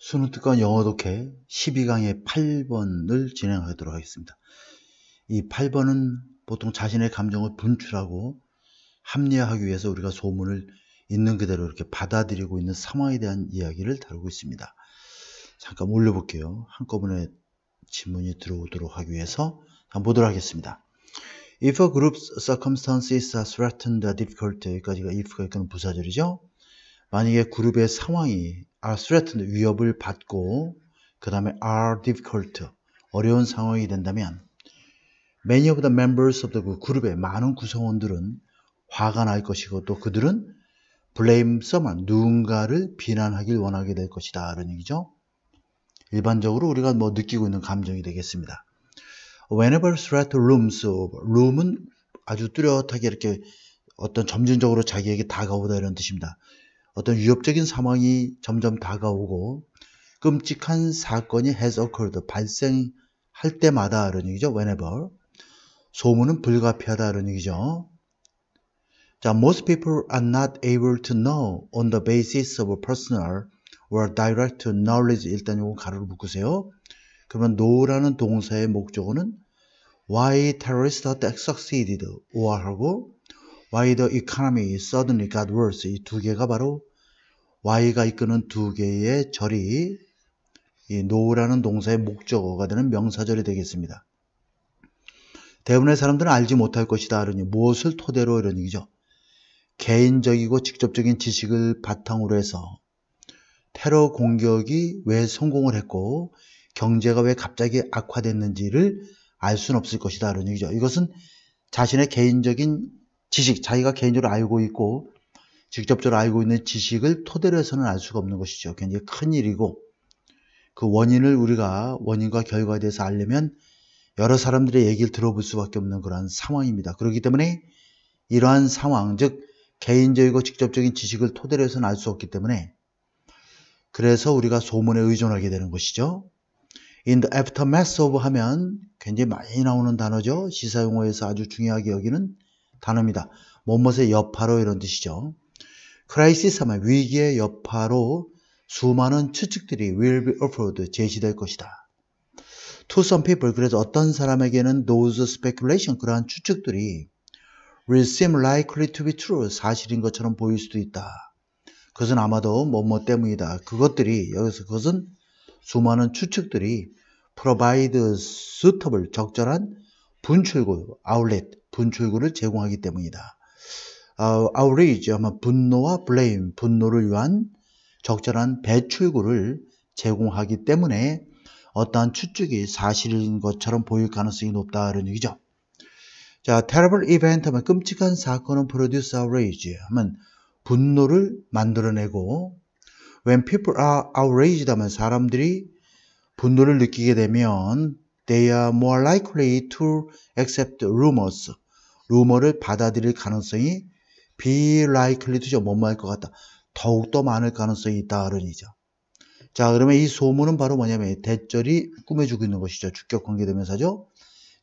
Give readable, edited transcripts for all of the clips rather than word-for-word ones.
수능특강 영어 독해 12강의 8번을 진행하도록 하겠습니다. 이 8번은 보통 자신의 감정을 분출하고 합리화하기 위해서 우리가 소문을 있는 그대로 이렇게 받아들이고 있는 상황에 대한 이야기를 다루고 있습니다. 잠깐 올려볼게요. 한꺼번에 질문이 들어오도록 하기 위해서 한번 보도록 하겠습니다. If a group's circumstances are threatened or difficult, 여기까지가 if가 이끄는 부사절이죠. 만약에 그룹의 상황이 are threatened, 위협을 받고 그 다음에 are difficult, 어려운 상황이 된다면 many of the members of the 그룹의 많은 구성원들은 화가 날 것이고 또 그들은 blame someone, 누군가를 비난하길 원하게 될 것이다 라는 얘기죠. 일반적으로 우리가 느끼고 있는 감정이 되겠습니다. Whenever threat looms over, loom은 아주 뚜렷하게 이렇게 어떤 점진적으로 자기에게 다가오다 이런 뜻입니다. 어떤 위협적인 상황이 점점 다가오고 끔찍한 사건이 has occurred, 발생할 때마다 이런 얘기죠. Whenever. 소문은 불가피하다 이런 얘기죠. 자, most people are not able to know on the basis of personal or direct knowledge. 일단 요거 가로를 묶으세요. 그러면 know라는 동사의 목적어는 why terrorist attack succeeded or 하고 why the economy suddenly got worse. 이 두 개가 바로 why가 이끄는 두 개의 절이 이 know라는 동사의 목적어가 되는 명사절이 되겠습니다. 대부분의 사람들은 알지 못할 것이다. 이러니 무엇을 토대로 이런 얘기죠. 개인적이고 직접적인 지식을 바탕으로 해서 테러 공격이 왜 성공을 했고 경제가 왜 갑자기 악화됐는지를 알 수는 없을 것이다. 이런 얘기죠. 이것은 자신의 개인적인 지식, 자기가 개인적으로 알고 있고 직접적으로 알고 있는 지식을 토대로 해서는 알 수가 없는 것이죠. 굉장히 큰 일이고 그 원인을 우리가 원인과 결과에 대해서 알려면 여러 사람들의 얘기를 들어볼 수밖에 없는 그런 상황입니다. 그렇기 때문에 이러한 상황, 즉 개인적이고 직접적인 지식을 토대로 해서는 알 수 없기 때문에 그래서 우리가 소문에 의존하게 되는 것이죠. In the aftermath of 하면 굉장히 많이 나오는 단어죠. 시사용어에서 아주 중요하게 여기는 단어입니다. 뭐뭇의 여파로 이런 뜻이죠. 크라이시스 하면 위기의 여파로 수많은 추측들이 will be offered, 제시될 것이다. To some people, 그래서 어떤 사람에게는 those speculation, 그러한 추측들이 will seem likely to be true, 사실인 것처럼 보일 수도 있다. 그것은 아마도 뭐뭐 때문이다. 그것들이, 여기서 그것은 수많은 추측들이 provide suitable, 적절한 분출구, outlet, 분출구를 제공하기 때문이다. outrage 하면 분노와 blame, 분노를 위한 적절한 배출구를 제공하기 때문에 어떠한 추측이 사실인 것처럼 보일 가능성이 높다 이런 얘기죠. 자, terrible event 하면 끔찍한 사건은 produce outrage 하면 분노를 만들어내고 when people are outraged 하면 사람들이 분노를 느끼게 되면 they are more likely to accept rumors. 루머를 받아들일 가능성이 be likely to죠. 뭐뭐 할 것 같다. 더욱더 많을 가능성이 있다. 그런 얘기죠. 자, 그러면 이 소문은 바로 뭐냐면 대절이 꾸며주고 있는 것이죠. 주격 관계대명사죠.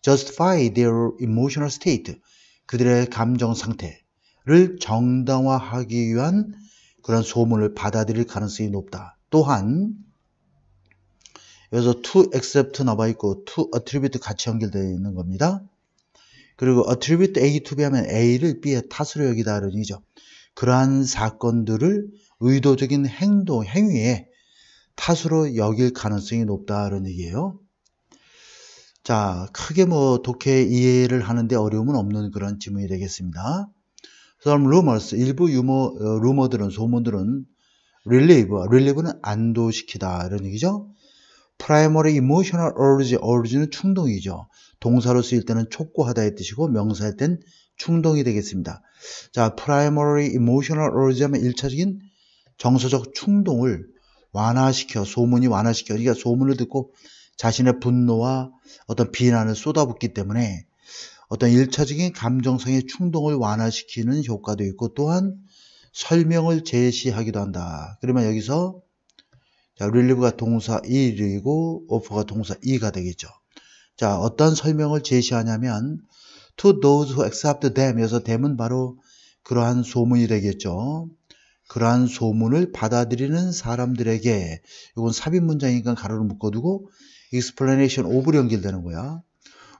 justify their emotional state. 그들의 감정 상태를 정당화하기 위한 그런 소문을 받아들일 가능성이 높다. 또한 여기서 to accept 나와 있고 to attribute 같이 연결되어 있는 겁니다. 그리고 attribute A to B 하면 A를 B의 탓으로 여기다 이런 얘기죠. 그러한 사건들을 의도적인 행동, 행위에 탓으로 여길 가능성이 높다 이런 얘기예요. 자, 크게 독해 이해를 하는데 어려움은 없는 그런 지문이 되겠습니다. Some rumors, 일부 루머들은, 소문들은 relieve는 안도시키다 이런 얘기죠. Primary emotional urge는 충동이죠. 동사로 쓰일 때는 촉구하다의 뜻이고 명사할 땐 충동이 되겠습니다. 자, primary emotional urge 하면 1차적인 정서적 충동을 완화시켜, 소문이 완화시켜. 그러니까 소문을 듣고 자신의 분노와 어떤 비난을 쏟아붓기 때문에 어떤 1차적인 감정성의 충동을 완화시키는 효과도 있고 또한 설명을 제시하기도 한다. 그러면 여기서 자, relieve가 동사 1이고 offer가 동사 2가 되겠죠. 자, 어떤 설명을 제시하냐면 to those who accept them, 여기서 them은 바로 그러한 소문이 되겠죠. 그러한 소문을 받아들이는 사람들에게, 이건 삽입 문장이니까 가로를 묶어두고 explanation of로 연결되는 거야.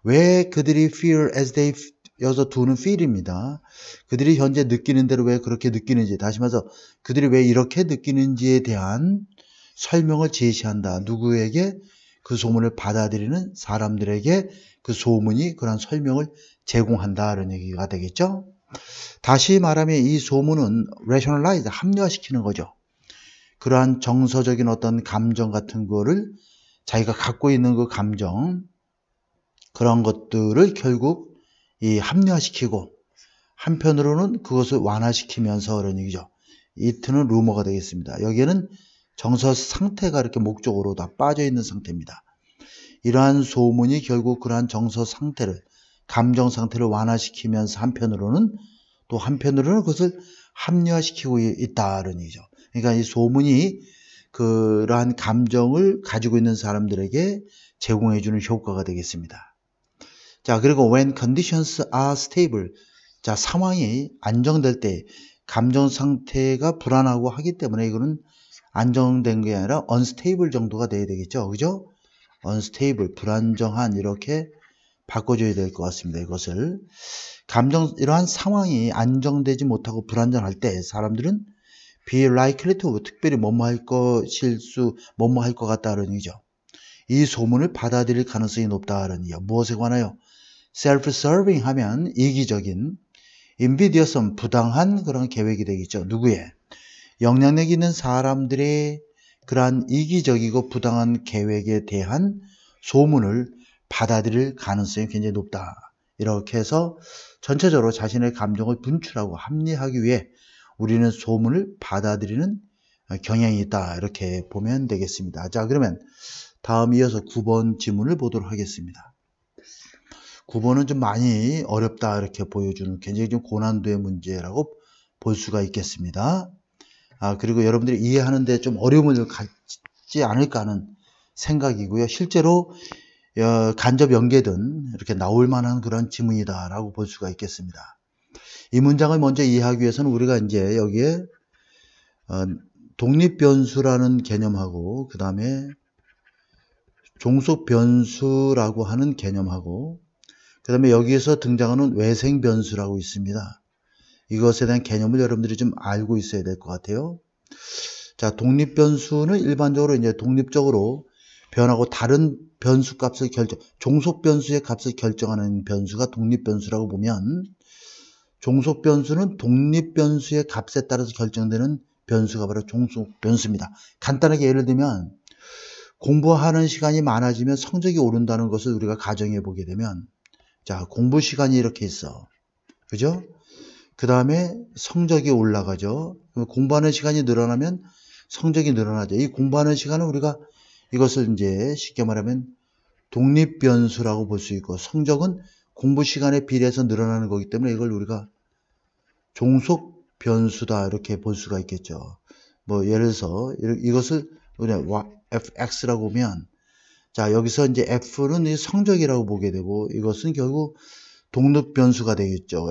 왜 그들이 feel as they, 여기서 do는 feel입니다. 그들이 현재 느끼는 대로 왜 그렇게 느끼는지, 다시 말해서 그들이 왜 이렇게 느끼는지에 대한 설명을 제시한다. 누구에게? 그 소문을 받아들이는 사람들에게 그 소문이 그런 설명을 제공한다. 이런 얘기가 되겠죠. 다시 말하면 이 소문은 rationalize, 합리화시키는 거죠. 그러한 정서적인 어떤 감정 같은 거를 자기가 갖고 있는 그 감정, 그런 것들을 결국 이 합리화시키고 한편으로는 그것을 완화시키면서 그런 얘기죠. it는 루머가 되겠습니다. 여기에는 정서 상태가 이렇게 목적으로 다 빠져 있는 상태입니다. 이러한 소문이 결국 그러한 정서 상태를, 감정 상태를 완화시키면서 한편으로는 그것을 합리화시키고 있다는 얘기죠. 그러니까 이 소문이 그러한 감정을 가지고 있는 사람들에게 제공해주는 효과가 되겠습니다. 자, 그리고 when conditions are stable, 자, 상황이 안정될 때 감정 상태가 불안하고 하기 때문에 이거는 안정된 게 아니라 unstable 정도가 돼야 되겠죠. 그죠? unstable, 불안정한, 이렇게 바꿔줘야 될 것 같습니다. 이것을. 이러한 상황이 안정되지 못하고 불안정할 때 사람들은 be likely to, 특별히 뭐뭐 할 것 같다는 얘기죠. 이 소문을 받아들일 가능성이 높다는 얘기죠. 무엇에 관하여? self-serving 하면 이기적인, invidious, 부당한 그런 계획이 되겠죠. 누구의? 영향력 있는 사람들의 그러한 이기적이고 부당한 계획에 대한 소문을 받아들일 가능성이 굉장히 높다. 이렇게 해서 전체적으로 자신의 감정을 분출하고 합리하기 위해 우리는 소문을 받아들이는 경향이 있다. 이렇게 보면 되겠습니다. 자, 그러면 다음 이어서 9번 지문을 보도록 하겠습니다. 9번은 좀 많이 어렵다 이렇게 보여주는 굉장히 좀 고난도의 문제라고 볼 수가 있겠습니다. 그리고 여러분들이 이해하는데 좀 어려움을 갖지 않을까 하는 생각이고요. 실제로 간접 연계든 이렇게 나올 만한 그런 지문이다라고 볼 수가 있겠습니다. 이 문장을 먼저 이해하기 위해서는 우리가 이제 여기에 독립변수라는 개념하고 그 다음에 종속변수라고 하는 개념하고 그 다음에 여기에서 등장하는 외생변수라고 있습니다. 이것에 대한 개념을 여러분들이 좀 알고 있어야 될 것 같아요. 자, 독립변수는 일반적으로 이제 독립적으로 변하고 다른 변수 값을 종속변수의 값을 결정하는 변수가 독립변수라고 보면, 종속변수는 독립변수의 값에 따라서 결정되는 변수가 바로 종속변수입니다. 간단하게 예를 들면 공부하는 시간이 많아지면 성적이 오른다는 것을 우리가 가정해 보게 되면, 자, 공부 시간이 이렇게 있어. 그죠? 그 다음에 성적이 올라가죠. 공부하는 시간이 늘어나면 성적이 늘어나죠. 이 공부하는 시간은 우리가 이것을 이제 쉽게 말하면 독립변수라고 볼 수 있고, 성적은 공부 시간에 비례해서 늘어나는 거기 때문에 이걸 우리가 종속변수다 이렇게 볼 수가 있겠죠. 뭐 예를 들어서 이것을 우리가 fx라고 보면, 자, 여기서 이제 f는 성적이라고 보게 되고 이것은 결국 독립변수가 되겠죠.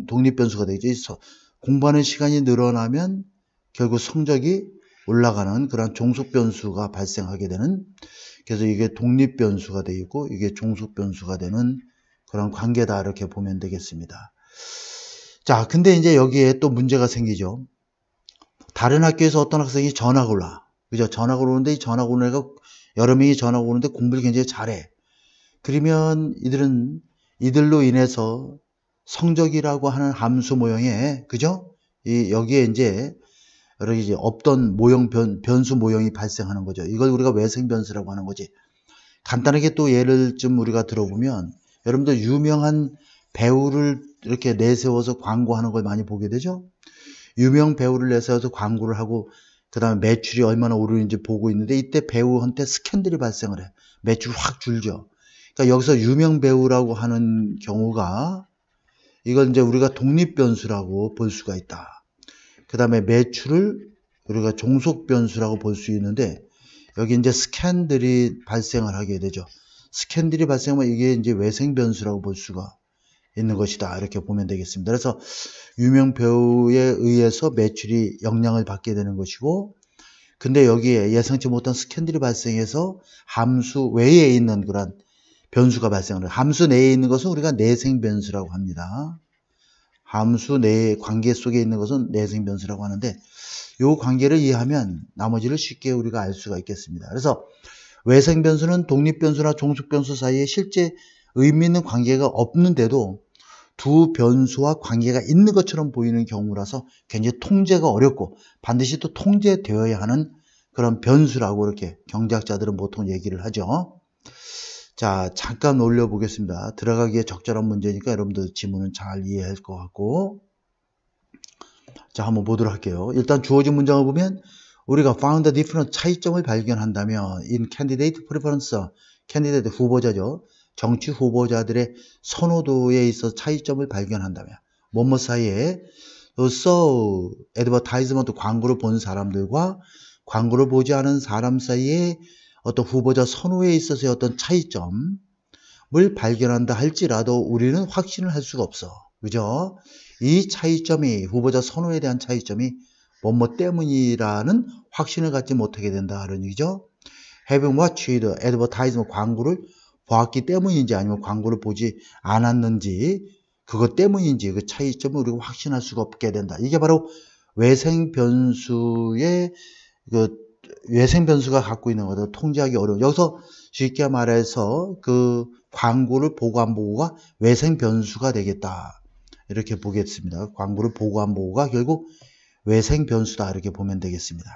독립변수가 되겠죠. 공부하는 시간이 늘어나면 결국 성적이 올라가는 그런 종속변수가 발생하게 되는, 그래서 이게 독립변수가 되어 있고 이게 종속변수가 되는 그런 관계다 이렇게 보면 되겠습니다. 자, 근데 이제 여기에 또 문제가 생기죠. 다른 학교에서 어떤 학생이 전학을 와. 그죠? 전학을 오는데 이 전학 오는 애가 여러 명이 전학 오는데 공부를 굉장히 잘해. 그러면 이들로 인해서 성적이라고 하는 함수 모형에, 그죠? 여기에 이제 여러 이제 없던 모형, 변수 모형이 발생하는 거죠. 이걸 우리가 외생변수라고 하는 거지. 간단하게 또 예를 좀 우리가 들어보면, 여러분들 유명한 배우를 이렇게 내세워서 광고하는 걸 많이 보게 되죠. 유명 배우를 내세워서 광고를 하고 그 다음에 매출이 얼마나 오르는지 보고 있는데, 이때 배우한테 스캔들이 발생을 해. 매출이 확 줄죠. 그러니까 여기서 유명 배우라고 하는 경우가, 이걸 이제 우리가 독립변수라고 볼 수가 있다. 그 다음에 매출을 우리가 종속변수라고 볼 수 있는데, 여기 이제 스캔들이 발생을 하게 되죠. 스캔들이 발생하면 이게 이제 외생변수라고 볼 수가 있는 것이다. 이렇게 보면 되겠습니다. 그래서 유명 배우에 의해서 매출이 영향을 받게 되는 것이고, 근데 여기에 예상치 못한 스캔들이 발생해서 함수 외에 있는 그런 변수가 발생을 해요. 함수 내에 있는 것은 우리가 내생 변수라고 합니다. 함수 내의 관계 속에 있는 것은 내생 변수라고 하는데, 이 관계를 이해하면 나머지를 쉽게 우리가 알 수가 있겠습니다. 그래서 외생 변수는 독립 변수나 종속 변수 사이에 실제 의미 있는 관계가 없는데도 두 변수와 관계가 있는 것처럼 보이는 경우라서 굉장히 통제가 어렵고 반드시 또 통제되어야 하는 그런 변수라고 이렇게 경제학자들은 보통 얘기를 하죠. 자, 잠깐 올려보겠습니다. 들어가기에 적절한 문제니까 여러분들 지문은 잘 이해할 것 같고. 자, 한번 보도록 할게요. 일단 주어진 문장을 보면 우리가 found a different 차이점을 발견한다면 in candidate preference, candidate 후보자죠. 정치 후보자들의 선호도에 있어 차이점을 발견한다면 뭐뭐 사이에 so advertisement 광고를 본 사람들과 광고를 보지 않은 사람 사이에 어떤 후보자 선호에 있어서의 어떤 차이점을 발견한다 할지라도 우리는 확신을 할 수가 없어. 그죠? 이 차이점이 후보자 선호에 대한 차이점이 뭐뭐 때문이라는 확신을 갖지 못하게 된다 그런 얘기죠. Having watched advertisement 광고를 보았기 때문인지 아니면 광고를 보지 않았는지 그것 때문인지 그 차이점을 우리가 확신할 수가 없게 된다. 이게 바로 외생 변수의 외생 변수가 갖고 있는 거다. 통제하기 어려운. 여기서 쉽게 말해서 그 광고를 보고 안 보고가 외생 변수가 되겠다. 이렇게 보겠습니다. 광고를 보고 안 보고가 결국 외생 변수다. 이렇게 보면 되겠습니다.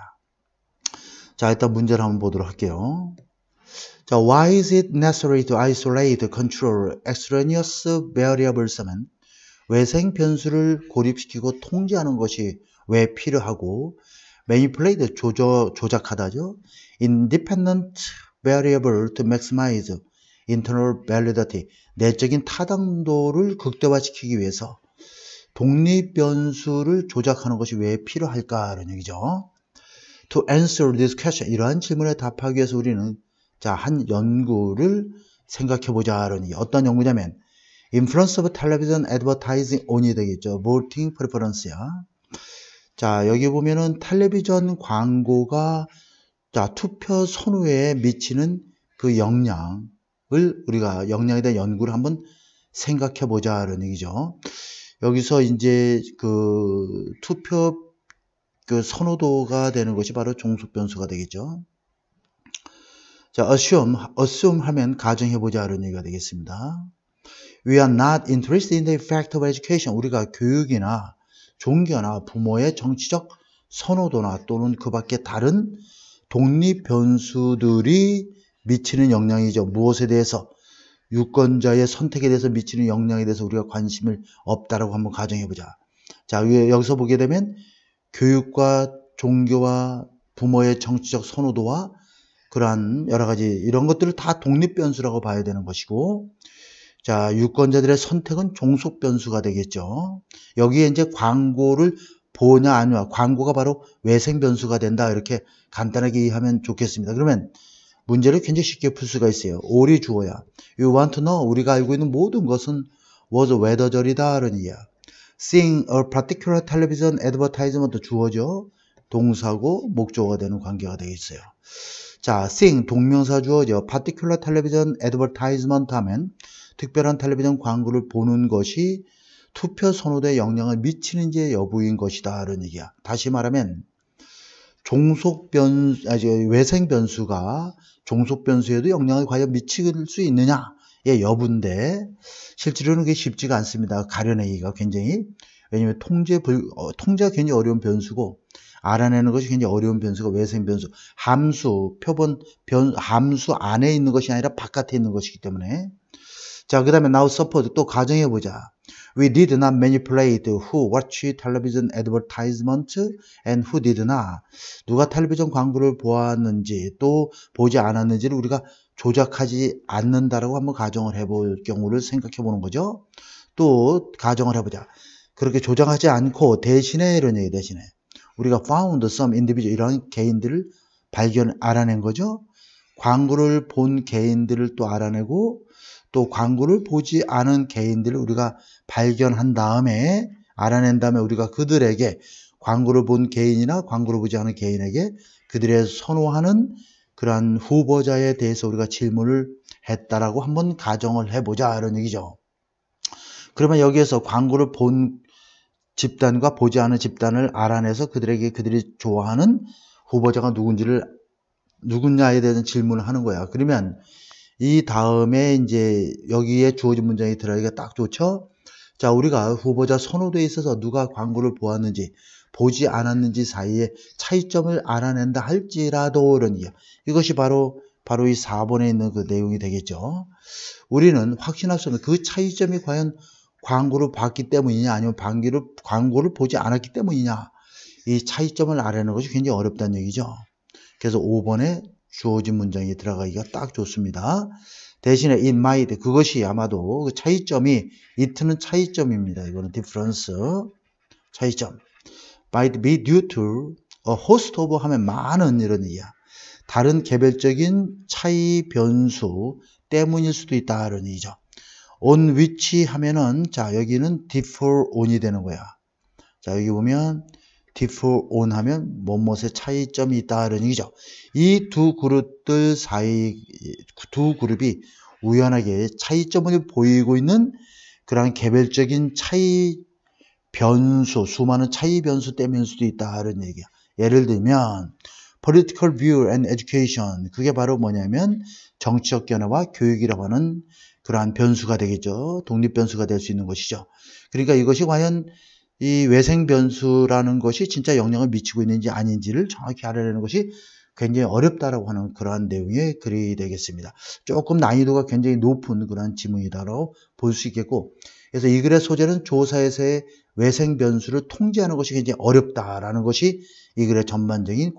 자, 일단 문제를 한번 보도록 할게요. 자, why is it necessary to isolate, control extraneous variables 하면 외생 변수를 고립시키고 통제하는 것이 왜 필요하고 manipulate, 조작하다죠. independent variable to maximize internal validity, 내적인 타당도를 극대화시키기 위해서 독립 변수를 조작하는 것이 왜 필요할까라는 얘기죠. To answer this question, 이러한 질문에 답하기 위해서 우리는 자, 한 연구를 생각해보자. 어떤 연구냐면 Influence of Television Advertising on이 되겠죠. Voting Preference야. 자, 여기 보면은 텔레비전 광고가 자, 투표 선호에 미치는 그 영향에 대한 연구를 한번 생각해보자는 얘기죠. 여기서 이제 그 투표 그 선호도가 되는 것이 바로 종속 변수가 되겠죠. 자, assume 하면 가정해보자는 얘기가 되겠습니다. We are not interested in the effect of education. 우리가 교육이나 종교나 부모의 정치적 선호도나 또는 그 밖에 다른 독립 변수들이 미치는 영향이죠. 무엇에 대해서? 유권자의 선택에 대해서 미치는 영향에 대해서 우리가 관심을 없다라고 한번 가정해보자. 자, 여기서 보게 되면 교육과 종교와 부모의 정치적 선호도와 그러한 여러 가지 이런 것들을 다 독립 변수라고 봐야 되는 것이고, 자, 유권자들의 선택은 종속 변수가 되겠죠. 여기에 이제 광고를 보냐 아니냐, 광고가 바로 외생 변수가 된다. 이렇게 간단하게 이해하면 좋겠습니다. 그러면 문제를 굉장히 쉽게 풀 수가 있어요. all이 주어야. You want to know, 우리가 알고 있는 모든 것은 was weather절이다. 라는 이야. Seeing a particular television advertisement 주어죠. 동사고 목적어가 되는 관계가 되겠어요. 자, seeing 동명사 주어죠. particular television advertisement 하면 특별한 텔레비전 광고를 보는 것이 투표 선호도에 영향을 미치는지 여부인 것이다. 라는 얘기야. 다시 말하면 외생 변수가 종속 변수에도 영향을 과연 미칠 수 있느냐의 여부인데 실제로는 그게 쉽지가 않습니다. 가려내기가 굉장히. 왜냐하면 통제가 굉장히 어려운 변수고 알아내는 것이 굉장히 어려운 변수가 외생 변수. 함수 안에 있는 것이 아니라 바깥에 있는 것이기 때문에. 자, 그 다음에 now suppose 또 가정해보자. We did not manipulate who watched television advertisement and who did not. 누가 텔레비전 광고를 보았는지 또 보지 않았는지를 우리가 조작하지 않는다라고 한번 가정을 해볼 경우를 생각해 보는 거죠. 또 가정을 해보자. 그렇게 조작하지 않고 대신에 이런 얘기 대신에 우리가 found some individual 이런 개인들을 알아낸 거죠. 광고를 본 개인들을 또 알아내고 또 광고를 보지 않은 개인들을 우리가 발견한 다음에 알아낸 다음에 우리가 그들에게 광고를 본 개인이나 광고를 보지 않은 개인에게 그들의 선호하는 그러한 후보자에 대해서 우리가 질문을 했다라고 한번 가정을 해보자 이런 얘기죠. 그러면 여기에서 광고를 본 집단과 보지 않은 집단을 알아내서 그들이 좋아하는 후보자가 누구냐에 대한 질문을 하는 거야. 그러면 이 다음에 이제 여기에 주어진 문장이 들어가기가 딱 좋죠. 자, 우리가 후보자 선호도에 있어서 누가 광고를 보았는지 보지 않았는지 사이에 차이점을 알아낸다 할지라도 이런 얘기야. 이것이 바로 이 4번에 있는 그 내용이 되겠죠. 우리는 확신할 수 없는 그 차이점이 과연 광고를 봤기 때문이냐 아니면 광고를 보지 않았기 때문이냐, 이 차이점을 알아내는 것이 굉장히 어렵다는 얘기죠. 그래서 5번에 주어진 문장이 들어가기가 딱 좋습니다. 대신에 it might, 그것이 아마도 그 차이점이 it는 차이점입니다. 이거는 difference, 차이점. might be due to a host of 하면 많은 이런 얘기야. 다른 개별적인 차이 변수 때문일 수도 있다 이런 얘기죠. on which 하면은 자 여기는 differ on이 되는 거야. 자 여기 보면 differ on 하면 뭐뭇의 차이점이 있다 이런 얘기죠. 이 두 그룹들 사이 두 그룹이 우연하게 차이점을 보이고 있는 그런 개별적인 차이 변수, 수많은 차이 변수 때문일 수도 있다 이런 얘기야. 예를 들면 political view and education, 그게 바로 뭐냐면 정치적 견해와 교육이라고 하는 그러한 변수가 되겠죠. 독립 변수가 될 수 있는 것이죠. 그러니까 이것이 과연 이 외생 변수라는 것이 진짜 영향을 미치고 있는지 아닌지를 정확히 알아내는 것이 굉장히 어렵다라고 하는 그러한 내용의 글이 되겠습니다. 조금 난이도가 굉장히 높은 그러한 지문이다라고 볼 수 있겠고, 그래서 이 글의 소재는 조사에서의 외생 변수를 통제하는 것이 굉장히 어렵다라는 것이 이 글의 전반적인